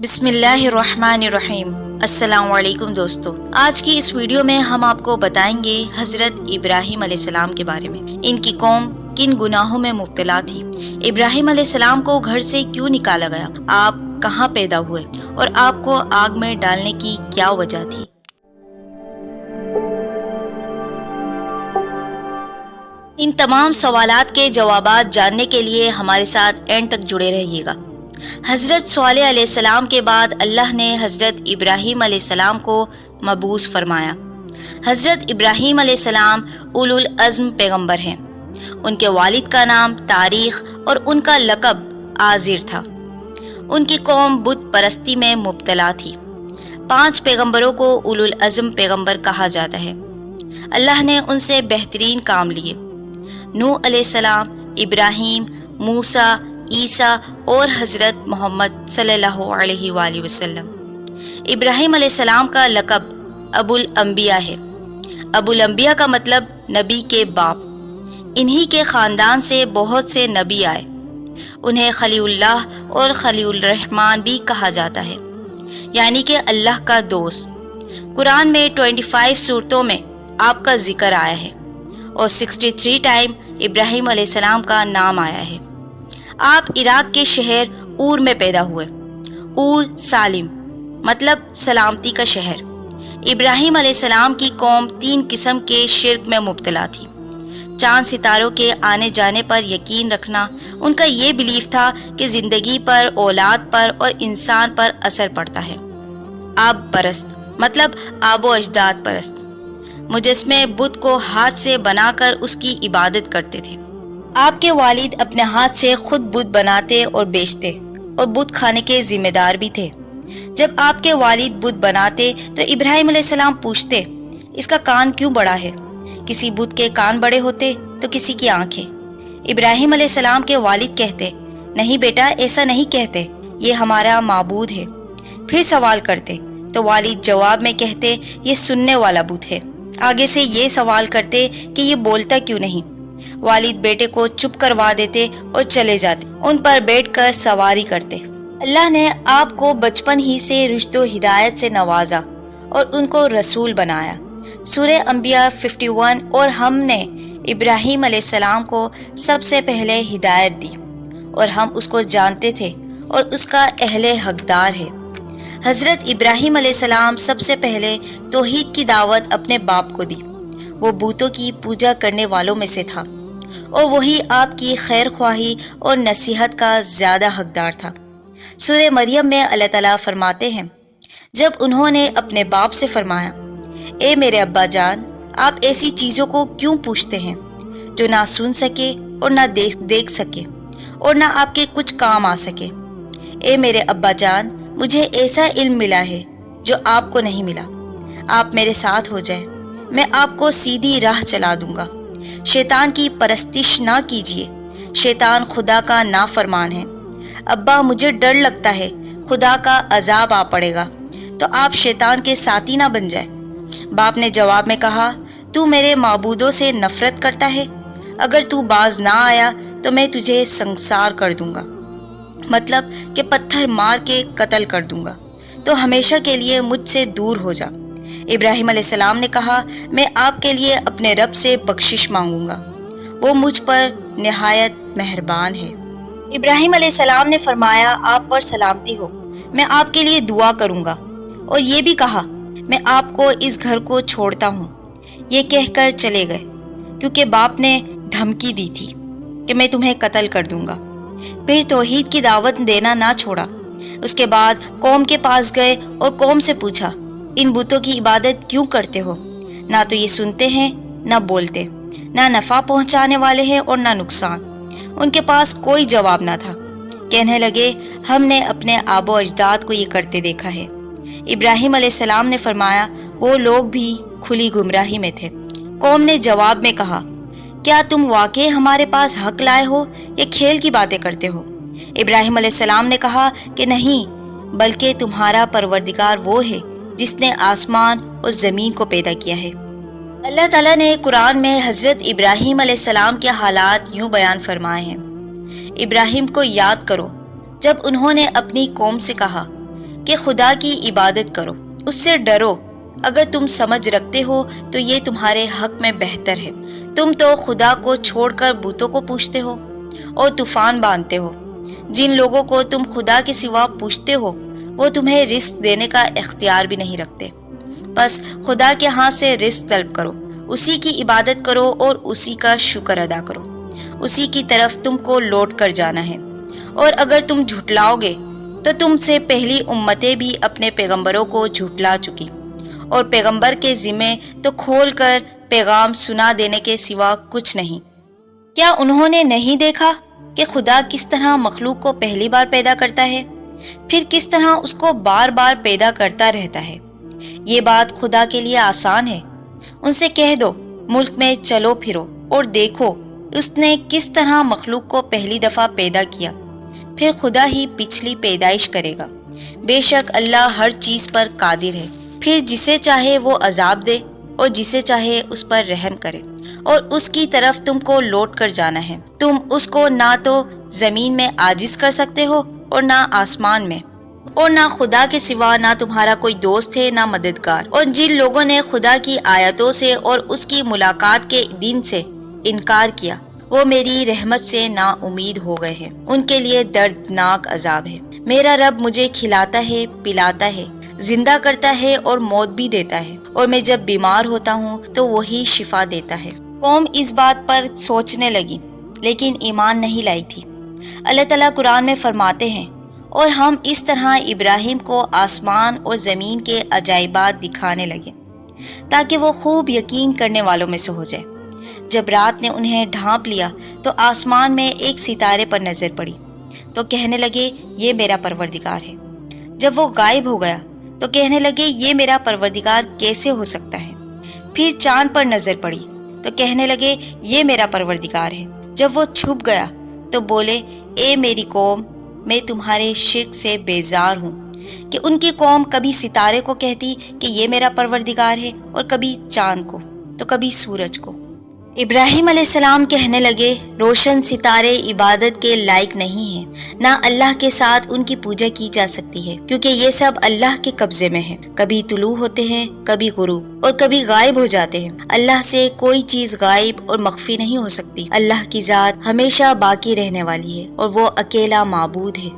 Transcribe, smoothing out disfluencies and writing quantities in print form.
بسم اللہ الرحمن الرحیم۔ السلام علیکم دوستو، آج کی اس ویڈیو میں ہم آپ کو بتائیں گے حضرت ابراہیم علیہ السلام کے بارے میں۔ ان کی قوم کن گناہوں میں مبتلا تھی، ابراہیم علیہ السلام کو گھر سے کیوں نکالا گیا، آپ کہاں پیدا ہوئے اور آپ کو آگ میں ڈالنے کی کیا وجہ تھی۔ ان تمام سوالات کے جوابات جاننے کے لیے ہمارے ساتھ اینڈ تک جڑے رہیے گا۔ حضرت صالح علیہ السلام کے بعد اللہ نے حضرت ابراہیم علیہ السلام کو مبعوث فرمایا۔ حضرت ابراہیم علیہ السلام اولو العزم پیغمبر ہیں۔ ان کے والد کا نام تاریخ اور ان کا لقب آزر تھا۔ ان کی قوم بت پرستی میں مبتلا تھی۔ 5 پیغمبروں کو اولو العزم پیغمبر کہا جاتا ہے۔ اللہ نے ان سے بہترین کام لیے۔ نوح علیہ السلام، ابراہیم، موسیٰ، عیسیٰ اور حضرت محمد صلی اللہ علیہ وآلہ وسلم۔ ابراہیم علیہ السلام کا لقب ابو الانبیاء ہے۔ ابو الانبیاء کا مطلب نبی کے باپ۔ انہی کے خاندان سے بہت سے نبی آئے۔ انہیں خلیل اللہ اور خلیل الرحمن بھی کہا جاتا ہے، یعنی کہ اللہ کا دوست۔ قرآن میں 25 سورتوں میں آپ کا ذکر آیا ہے اور 63 ٹائم ابراہیم علیہ السلام کا نام آیا ہے۔ آپ عراق کے شہر اور میں پیدا ہوئے۔ اور سالم مطلب سلامتی کا شہر۔ ابراہیم علیہ السلام کی قوم 3 قسم کے شرک میں مبتلا تھی۔ چاند ستاروں کے آنے جانے پر یقین رکھنا، ان کا یہ بلیف تھا کہ زندگی پر، اولاد پر اور انسان پر اثر پڑتا ہے۔ آب پرست مطلب آب و اجداد پرست۔ مجسمے بت کو ہاتھ سے بنا کر اس کی عبادت کرتے تھے۔ آپ کے والد اپنے ہاتھ سے خود بت بناتے اور بیچتے اور بت کھانے کے ذمہ دار بھی تھے۔ جب آپ کے والد بت بناتے تو ابراہیم علیہ السلام پوچھتے، اس کا کان کیوں بڑا ہے؟ کسی بت کے کان بڑے ہوتے تو کسی کی آنکھیں۔ ابراہیم علیہ السلام کے والد کہتے، نہیں بیٹا، ایسا نہیں کہتے، یہ ہمارا معبود ہے۔ پھر سوال کرتے تو والد جواب میں کہتے، یہ سننے والا بت ہے۔ آگے سے یہ سوال کرتے کہ یہ بولتا کیوں نہیں؟ والد بیٹے کو چپ کروا دیتے اور چلے جاتے، ان پر بیٹھ کر سواری کرتے۔ اللہ نے آپ کو بچپن ہی سے رشد و ہدایت سے نوازا اور ان کو رسول بنایا۔ سورہ انبیاء 51۔ اور ہم نے ابراہیم علیہ السلام کو سب سے پہلے ہدایت دی اور ہم اس کو جانتے تھے اور اس کا اہل حقدار ہے۔ حضرت ابراہیم علیہ السلام سب سے پہلے توحید کی دعوت اپنے باپ کو دی۔ وہ بتوں کی پوجا کرنے والوں میں سے تھا اور وہی آپ کی خیر خواہی اور نصیحت کا زیادہ حقدار تھا۔ سورہ مریم میں اللہ تعالیٰ فرماتے ہیں، جب انہوں نے اپنے باپ سے فرمایا، اے میرے ابا جان، آپ ایسی چیزوں کو کیوں پوچھتے ہیں جو نہ سن سکے اور نہ دیکھ سکے اور نہ آپ کے کچھ کام آ سکے۔ اے میرے ابا جان، مجھے ایسا علم ملا ہے جو آپ کو نہیں ملا۔ آپ میرے ساتھ ہو جائیں، میں آپ کو سیدھی راہ چلا دوں گا۔ شیطان کی پرستش نہ کیجیے، شیطان خدا کا نافرمان ہے۔ ابا، مجھے ڈر لگتا ہے خدا کا عذاب آ پڑے گا، تو آپ شیطان کے ساتھی نہ بن جائے۔ باپ نے جواب میں کہا، تو میرے معبودوں سے نفرت کرتا ہے، اگر تو باز نہ آیا تو میں تجھے سنسار کر دوں گا، مطلب کہ پتھر مار کے قتل کر دوں گا، تو ہمیشہ کے لیے مجھ سے دور ہو جا۔ ابراہیم علیہ السلام نے کہا، میں آپ کے لیے اپنے رب سے بخشش مانگوں گا، وہ مجھ پر نہایت مہربان ہے۔ ابراہیم علیہ السلام نے فرمایا، آپ پر سلامتی ہو، میں آپ کے لیے دعا کروں گا، اور یہ بھی کہا، میں آپ کو اس گھر کو چھوڑتا ہوں۔ یہ کہہ کر چلے گئے، کیونکہ باپ نے دھمکی دی تھی کہ میں تمہیں قتل کر دوں گا۔ پھر توحید کی دعوت دینا نہ چھوڑا۔ اس کے بعد قوم کے پاس گئے اور قوم سے پوچھا، ان بتوں کی عبادت کیوں کرتے ہو؟ نہ تو یہ سنتے ہیں نہ بولتے، نہ نفع پہنچانے والے ہیں اور نہ نقصان۔ ان کے پاس کوئی جواب نہ تھا۔ کہنے لگے، ہم نے اپنے آب و اجداد کو یہ کرتے دیکھا ہے۔ ابراہیم علیہ السلام نے فرمایا، وہ لوگ بھی کھلی گمراہی میں تھے۔ قوم نے جواب میں کہا، کیا تم واقعی ہمارے پاس حق لائے ہو یا کھیل کی باتیں کرتے ہو؟ ابراہیم علیہ السلام نے کہا کہ نہیں، بلکہ تمہارا پروردگار وہ ہے جس نے آسمان اور زمین کو پیدا کیا ہے۔ اللہ تعالیٰ نے قرآن میں حضرت ابراہیم علیہ السلام کے حالات یوں بیان فرمائے ہیں، ابراہیم کو یاد کرو جب انہوں نے اپنی قوم سے کہا، کہ خدا کی عبادت کرو، اس سے ڈرو۔ اگر تم سمجھ رکھتے ہو تو یہ تمہارے حق میں بہتر ہے۔ تم تو خدا کو چھوڑ کر بتوں کو پوجتے ہو اور طوفان باندھتے ہو۔ جن لوگوں کو تم خدا کے سوا پوجتے ہو وہ تمہیں رزق دینے کا اختیار بھی نہیں رکھتے۔ بس خدا کے ہاں سے رزق طلب کرو، اسی کی عبادت کرو اور اسی کا شکر ادا کرو۔ اسی کی طرف تم کو لوٹ کر جانا ہے۔ اور اگر تم جھٹلاؤ گے تو تم سے پہلی امتیں بھی اپنے پیغمبروں کو جھٹلا چکی، اور پیغمبر کے ذمے تو کھول کر پیغام سنا دینے کے سوا کچھ نہیں۔ کیا انہوں نے نہیں دیکھا کہ خدا کس طرح مخلوق کو پہلی بار پیدا کرتا ہے، پھر کس طرح اس کو بار بار پیدا کرتا رہتا ہے؟ یہ بات خدا کے لیے آسان ہے۔ ان سے کہہ دو، ملک میں چلو پھرو اور دیکھو اس نے کس طرح مخلوق کو پہلی دفعہ پیدا کیا، پھر خدا ہی پچھلی پیدائش کرے گا۔ بے شک اللہ ہر چیز پر قادر ہے۔ پھر جسے چاہے وہ عذاب دے اور جسے چاہے اس پر رحم کرے، اور اس کی طرف تم کو لوٹ کر جانا ہے۔ تم اس کو نہ تو زمین میں عاجز کر سکتے ہو اور نہ آسمان میں، اور نہ خدا کے سوا نہ تمہارا کوئی دوست ہے نہ مددگار۔ اور جن لوگوں نے خدا کی آیتوں سے اور اس کی ملاقات کے دن سے انکار کیا وہ میری رحمت سے نا امید ہو گئے ہیں، ان کے لیے دردناک عذاب ہے۔ میرا رب مجھے کھلاتا ہے، پلاتا ہے، زندہ کرتا ہے اور موت بھی دیتا ہے، اور میں جب بیمار ہوتا ہوں تو وہی شفا دیتا ہے۔ قوم اس بات پر سوچنے لگی لیکن ایمان نہیں لائی تھی۔ اللہ تعالیٰ قرآن میں فرماتے ہیں، اور ہم اس طرح ابراہیم کو آسمان اور زمین کے عجائبات دکھانے لگے تاکہ وہ خوب یقین کرنے والوں میں سے ہو جائے۔ جب رات نے انہیں ڈھانپ لیا تو آسمان میں ایک ستارے پر نظر پڑی تو کہنے لگے یہ میرا پروردگار ہے۔ جب وہ غائب ہو گیا تو کہنے لگے یہ میرا پروردگار کیسے ہو سکتا ہے۔ پھر چاند پر نظر پڑی تو کہنے لگے یہ میرا پروردگار ہے۔ جب وہ چھپ گیا تو بولے اے میری قوم، میں تمہارے شرک سے بیزار ہوں کہ ان کی قوم کبھی ستارے کو کہتی کہ یہ میرا پروردگار ہے، اور کبھی چاند کو تو کبھی سورج کو۔ ابراہیم علیہ السلام کہنے لگے روشن ستارے عبادت کے لائق نہیں ہیں، نہ اللہ کے ساتھ ان کی پوجا کی جا سکتی ہے، کیونکہ یہ سب اللہ کے قبضے میں ہے۔ کبھی طلوع ہوتے ہیں، کبھی غروب، اور کبھی غائب ہو جاتے ہیں۔ اللہ سے کوئی چیز غائب اور مخفی نہیں ہو سکتی۔ اللہ کی ذات ہمیشہ باقی رہنے والی ہے اور وہ اکیلا معبود ہے۔